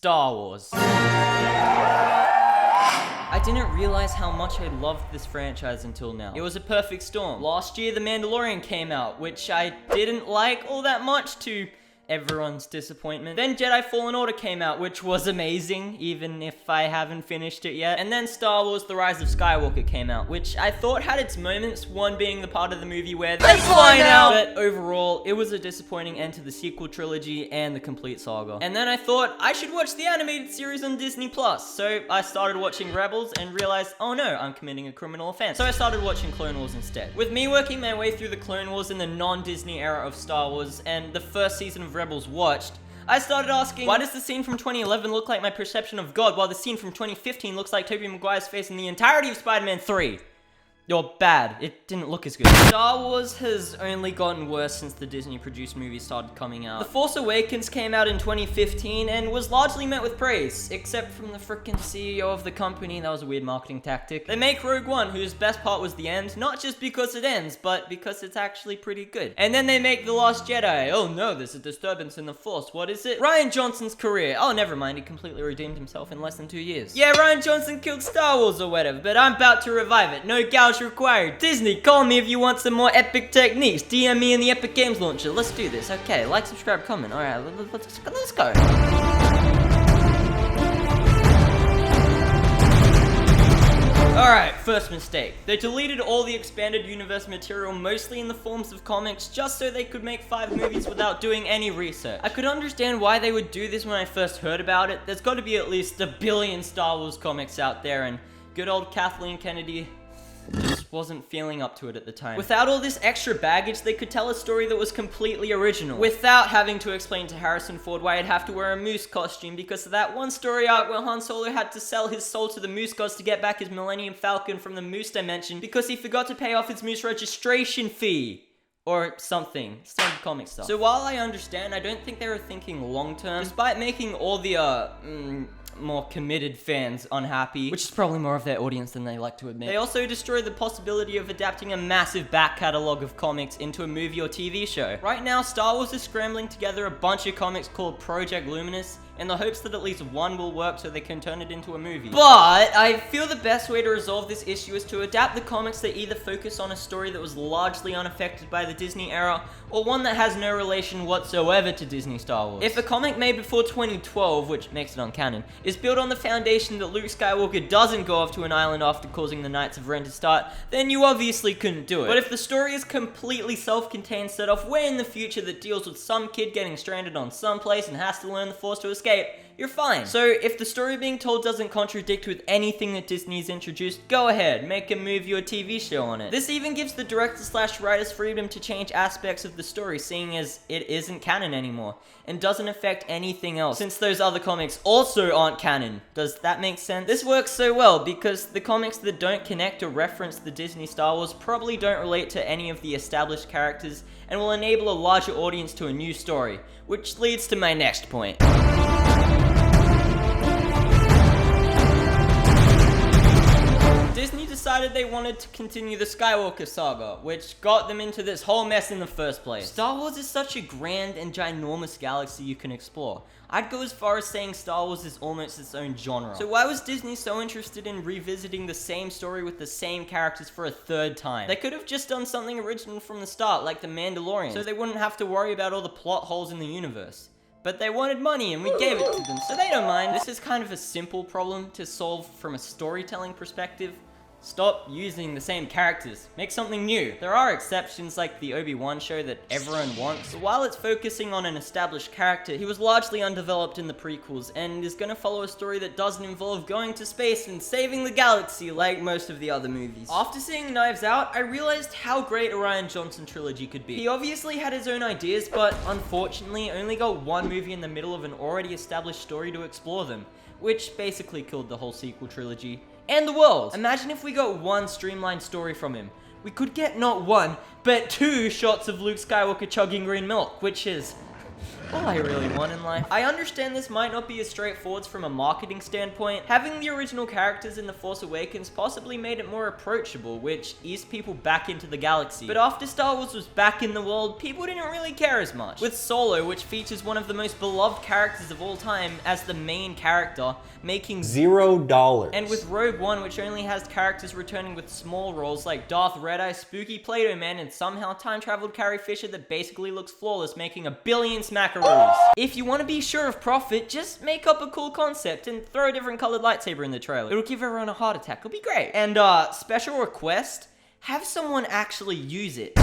Star Wars. I didn't realize how much I loved this franchise until now. It was a perfect storm. Last year, The Mandalorian came out, which I didn't like all that much, to everyone's disappointment. Then Jedi Fallen Order came out, which was amazing, even if I haven't finished it yet. And then Star Wars The Rise of Skywalker came out, which I thought had its moments, one being the part of the movie where they fly now. But overall, it was a disappointing end to the sequel trilogy and the complete saga. And then I thought I should watch the animated series on Disney+. So I started watching Rebels and realized, oh no, I'm committing a criminal offense. So I started watching Clone Wars instead. With me working my way through the Clone Wars in the non-Disney era of Star Wars and the first season of Rebels watched, I started asking, why does the scene from 2011 look like my perception of God, while the scene from 2015 looks like Tobey Maguire's face in the entirety of Spider-Man 3? You're bad. It didn't look as good. Star Wars has only gotten worse since the Disney-produced movies started coming out. The Force Awakens came out in 2015 and was largely met with praise, except from the frickin' CEO of the company. That was a weird marketing tactic. They make Rogue One, whose best part was the end, not just because it ends, but because it's actually pretty good. And then they make The Last Jedi. Oh no, there's a disturbance in the Force. What is it? Rian Johnson's career. Oh, never mind. He completely redeemed himself in less than 2 years. Yeah, Rian Johnson killed Star Wars or whatever, but I'm about to revive it. No gouge required. Disney, call me if you want some more epic techniques. DM me in the Epic Games Launcher. Let's do this. Okay, like, subscribe, comment. Alright, let's go. Alright, first mistake. They deleted all the expanded universe material, mostly in the forms of comics, just so they could make 5 movies without doing any research. I could understand why they would do this when I first heard about it. There's got to be at least 1 billion Star Wars comics out there, and good old Kathleen Kennedy just wasn't feeling up to it at the time. Without all this extra baggage, they could tell a story that was completely original, without having to explain to Harrison Ford why he'd have to wear a moose costume because of that one story arc where Han Solo had to sell his soul to the moose gods to get back his Millennium Falcon from the moose dimension because he forgot to pay off his moose registration fee. Or something. Standard comic stuff. So while I understand, I don't think they were thinking long term, despite making all the, more committed fans unhappy, which is probably more of their audience than they like to admit. They also destroy the possibility of adapting a massive back catalog of comics into a movie or TV show. Right now, Star Wars is scrambling together a bunch of comics called Project Luminous in the hopes that at least one will work so they can turn it into a movie. But I feel the best way to resolve this issue is to adapt the comics that either focus on a story that was largely unaffected by the Disney era, or one that has no relation whatsoever to Disney Star Wars. If a comic made before 2012, which makes it uncanon, is built on the foundation that Luke Skywalker doesn't go off to an island after causing the Knights of Ren to start, then you obviously couldn't do it. But if the story is completely self-contained, set off way in the future that deals with some kid getting stranded on some place and has to learn the Force to escape, you're fine. So if the story being told doesn't contradict with anything that Disney's introduced, go ahead, make a movie or TV show on it. This even gives the director/writers freedom to change aspects of the story, seeing as it isn't canon anymore, and doesn't affect anything else, since those other comics also aren't canon. Does that make sense? This works so well because the comics that don't connect or reference the Disney Star Wars probably don't relate to any of the established characters and will enable a larger audience to a new story, which leads to my next point. Disney decided they wanted to continue the Skywalker Saga, which got them into this whole mess in the first place. Star Wars is such a grand and ginormous galaxy you can explore. I'd go as far as saying Star Wars is almost its own genre. So why was Disney so interested in revisiting the same story with the same characters for a 3rd time? They could have just done something original from the start, like The Mandalorian, so they wouldn't have to worry about all the plot holes in the universe. But they wanted money and we gave it to them, so they don't mind. This is kind of a simple problem to solve from a storytelling perspective. Stop using the same characters. Make something new. There are exceptions like the Obi-Wan show that everyone wants. But while it's focusing on an established character, he was largely undeveloped in the prequels and is gonna follow a story that doesn't involve going to space and saving the galaxy like most of the other movies. After seeing Knives Out, I realized how great a Rian Johnson trilogy could be. He obviously had his own ideas, but unfortunately only got one movie in the middle of an already established story to explore them, which basically killed the whole sequel trilogy. And the world. Imagine if we got one streamlined story from him. We could get not 1, but 2 shots of Luke Skywalker chugging green milk, which is all I really want in life. I understand this might not be as straightforward from a marketing standpoint. Having the original characters in The Force Awakens possibly made it more approachable, which eased people back into the galaxy. But after Star Wars was back in the world, people didn't really care as much. With Solo, which features one of the most beloved characters of all time as the main character, making $0. And with Rogue One, which only has characters returning with small roles like Darth Red-Eye, Spooky Play-Doh Man, and somehow time-traveled Carrie Fisher that basically looks flawless, making a billion smackaroos. If you want to be sure of profit, just make up a cool concept and throw a different colored lightsaber in the trailer. It'll give everyone a heart attack. It'll be great. And special request, have someone actually use it.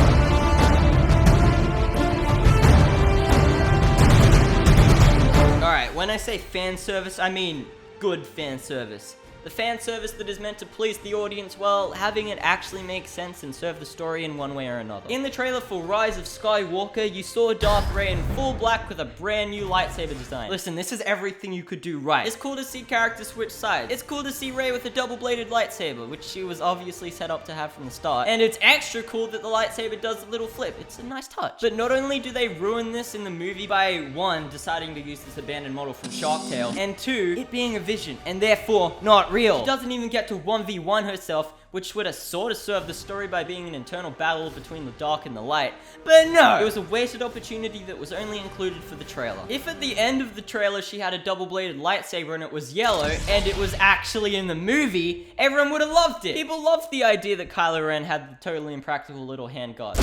Alright, when I say fan service, I mean good fan service. The fan service that is meant to please the audience while having it actually make sense and serve the story in one way or another. In the trailer for Rise of Skywalker, you saw Darth Rey in full black with a brand new lightsaber design. Listen, this is everything you could do right. It's cool to see characters switch sides. It's cool to see Rey with a double-bladed lightsaber, which she was obviously set up to have from the start. And it's extra cool that the lightsaber does a little flip. It's a nice touch. But not only do they ruin this in the movie by, 1, deciding to use this abandoned model from Shark Tale, and 2, it being a vision, and therefore not real. She doesn't even get to 1v1 herself, which would have sort of served the story by being an internal battle between the dark and the light. But no! It was a wasted opportunity that was only included for the trailer. If at the end of the trailer she had a double-bladed lightsaber and it was yellow, and it was actually in the movie, everyone would have loved it. People loved the idea that Kylo Ren had the totally impractical little handguard.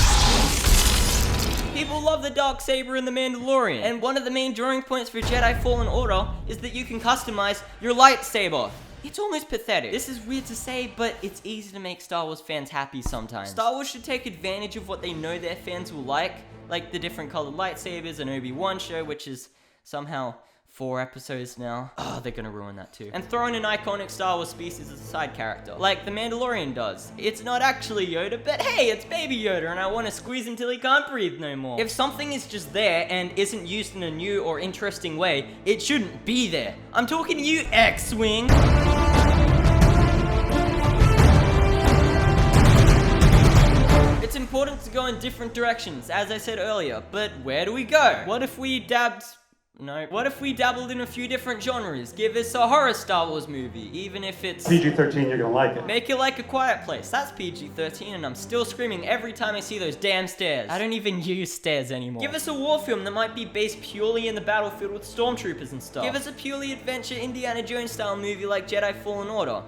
People love the dark saber in The Mandalorian, and one of the main drawing points for Jedi Fallen Order is that you can customize your lightsaber. It's almost pathetic. This is weird to say, but it's easy to make Star Wars fans happy sometimes. Star Wars should take advantage of what they know their fans will like the different colored lightsabers and Obi-Wan show, which is somehow 4 episodes now. Oh, they're gonna ruin that too. And throw in an iconic Star Wars species as a side character, like The Mandalorian does. It's not actually Yoda, but hey, it's Baby Yoda, and I want to squeeze him till he can't breathe no more. If something is just there and isn't used in a new or interesting way, it shouldn't be there. I'm talking to you, X-Wing. It's important to go in different directions, as I said earlier, but where do we go? What if we dabbled in a few different genres? Give us a horror Star Wars movie, even if it's PG-13, you're gonna like it. Make it like A Quiet Place. That's PG-13, and I'm still screaming every time I see those damn stairs. I don't even use stairs anymore. Give us a war film that might be based purely in the battlefield with stormtroopers and stuff. Give us a purely adventure Indiana Jones style movie like Jedi Fallen Order.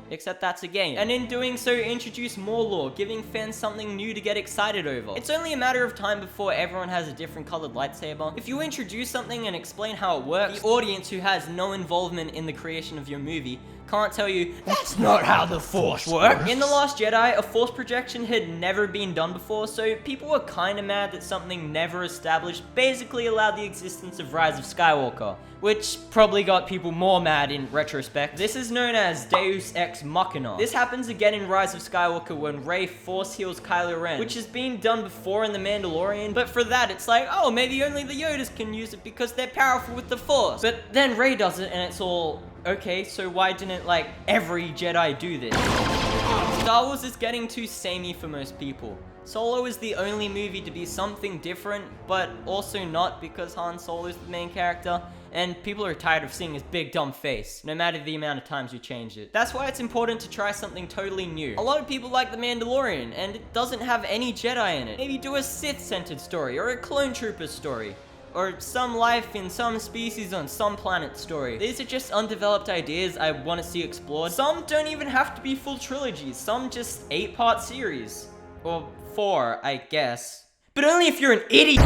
Except that's a game. And in doing so, introduce more lore, giving fans something new to get excited over. It's only a matter of time before everyone has a different colored lightsaber. If you introduce something and explain how it works, the audience who has no involvement in the creation of your movie can't tell you, that's not how the Force works. In The Last Jedi, a Force projection had never been done before, so people were kinda mad that something never established basically allowed the existence of Rise of Skywalker, which probably got people more mad in retrospect. This is known as Deus Ex Machina. This happens again in Rise of Skywalker when Rey force heals Kylo Ren, which has been done before in The Mandalorian, but for that it's like, oh, maybe only the Yodas can use it because they're powerful with the Force. But then Rey does it and it's all, okay, so why didn't, like, every Jedi do this? Star Wars is getting too samey for most people. Solo is the only movie to be something different, but also not because Han Solo is the main character, and people are tired of seeing his big dumb face, no matter the amount of times you change it. That's why it's important to try something totally new. A lot of people like The Mandalorian, and it doesn't have any Jedi in it. Maybe do a Sith-centered story, or a Clone Troopers story, or some life in some species on some planet story. These are just undeveloped ideas I want to see explored. Some don't even have to be full trilogies, some just 8-part series. Or 4, I guess. But only if you're an idiot!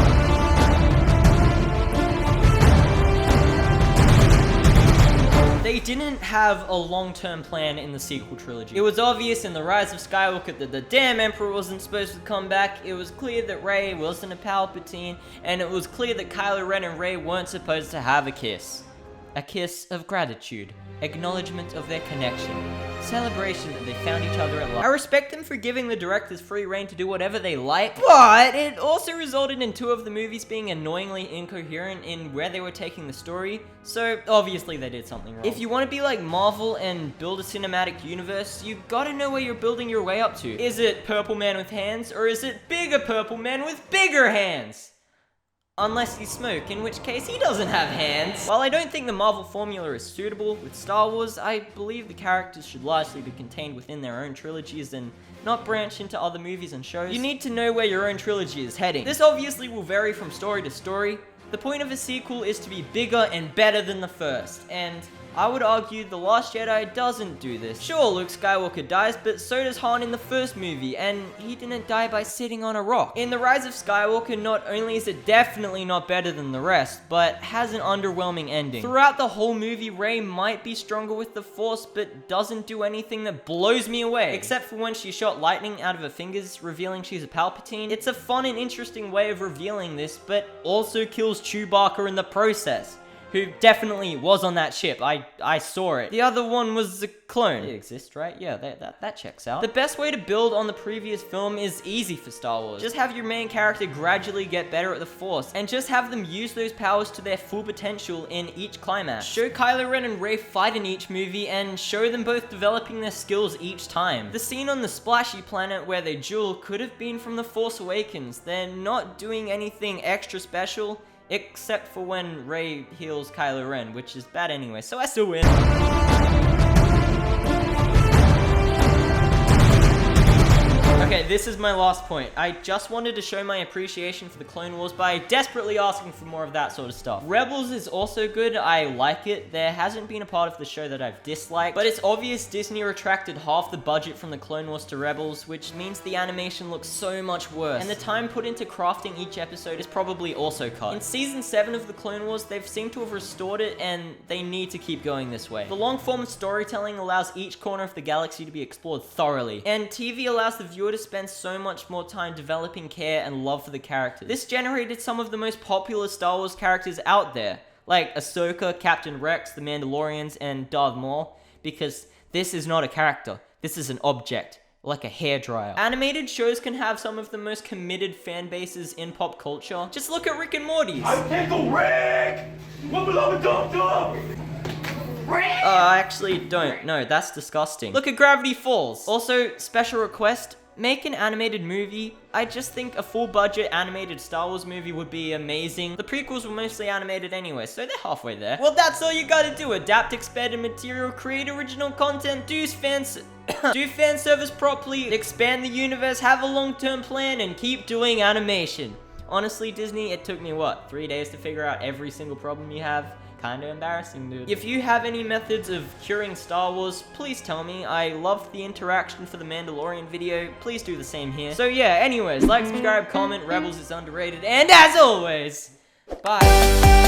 They didn't have a long-term plan in the sequel trilogy. It was obvious in The Rise of Skywalker that the damn Emperor wasn't supposed to come back. It was clear that Rey wasn't a Palpatine, and it was clear that Kylo Ren and Rey weren't supposed to have a kiss. A kiss of gratitude, acknowledgement of their connection, celebration that they found each other at last. I respect them for giving the directors free reign to do whatever they like, but it also resulted in 2 of the movies being annoyingly incoherent in where they were taking the story, so obviously they did something wrong. If you want to be like Marvel and build a cinematic universe, you gotta know where you're building your way up to. Is it Purple Man with hands, or is it bigger Purple Man with bigger hands? Unless he's Smoke, in which case he doesn't have hands. While I don't think the Marvel formula is suitable with Star Wars, I believe the characters should largely be contained within their own trilogies and not branch into other movies and shows. You need to know where your own trilogy is heading. This obviously will vary from story to story. The point of a sequel is to be bigger and better than the first, and I would argue The Last Jedi doesn't do this. Sure, Luke Skywalker dies, but so does Han in the first movie, and he didn't die by sitting on a rock. In The Rise of Skywalker, not only is it definitely not better than the rest, but has an underwhelming ending. Throughout the whole movie, Rey might be stronger with the Force, but doesn't do anything that blows me away, except for when she shot lightning out of her fingers, revealing she's a Palpatine. It's a fun and interesting way of revealing this, but also kills Chewbacca in the process, who definitely was on that ship. I saw it. The other one was a clone. It exists, right? Yeah, that checks out. The best way to build on the previous film is easy for Star Wars. Just have your main character gradually get better at the Force, and just have them use those powers to their full potential in each climax. Show Kylo Ren and Rey fight in each movie, and show them both developing their skills each time. The scene on the splashy planet where they duel could have been from The Force Awakens. They're not doing anything extra special, except for when Rey heals Kylo Ren, which is bad anyway, so I still win. Okay, this is my last point. I just wanted to show my appreciation for the Clone Wars by desperately asking for more of that sort of stuff. Rebels is also good. I like it. There hasn't been a part of the show that I've disliked, but it's obvious Disney retracted half the budget from the Clone Wars to Rebels, which means the animation looks so much worse, and the time put into crafting each episode is probably also cut. In Season 7 of the Clone Wars, they've seemed to have restored it, and they need to keep going this way. The long-form storytelling allows each corner of the galaxy to be explored thoroughly, and TV allows the viewer to spend so much more time developing care and love for the characters. This generated some of the most popular Star Wars characters out there, like Ahsoka, Captain Rex, the Mandalorians, and Darth Maul, because this is not a character, this is an object, like a hairdryer. Animated shows can have some of the most committed fan bases in pop culture. Just look at Rick and Morty's. I'm Pickle Rick! My beloved Dum-Dum! I actually don't. No, that's disgusting. Look at Gravity Falls. Also, special request, make an animated movie. I just think a full-budget animated Star Wars movie would be amazing. The prequels were mostly animated anyway, so they're halfway there. Well, that's all you gotta do. Adapt expanded material, create original content, do fan service properly, expand the universe, have a long-term plan, and keep doing animation. Honestly, Disney, it took me, what, 3 days to figure out every single problem you have? Kinda embarrassing, dude. If you have any methods of curing Star Wars, please tell me. I loved the interaction for the Mandalorian video. Please do the same here. So yeah, anyways, like, subscribe, comment, Rebels is underrated, and as always, bye.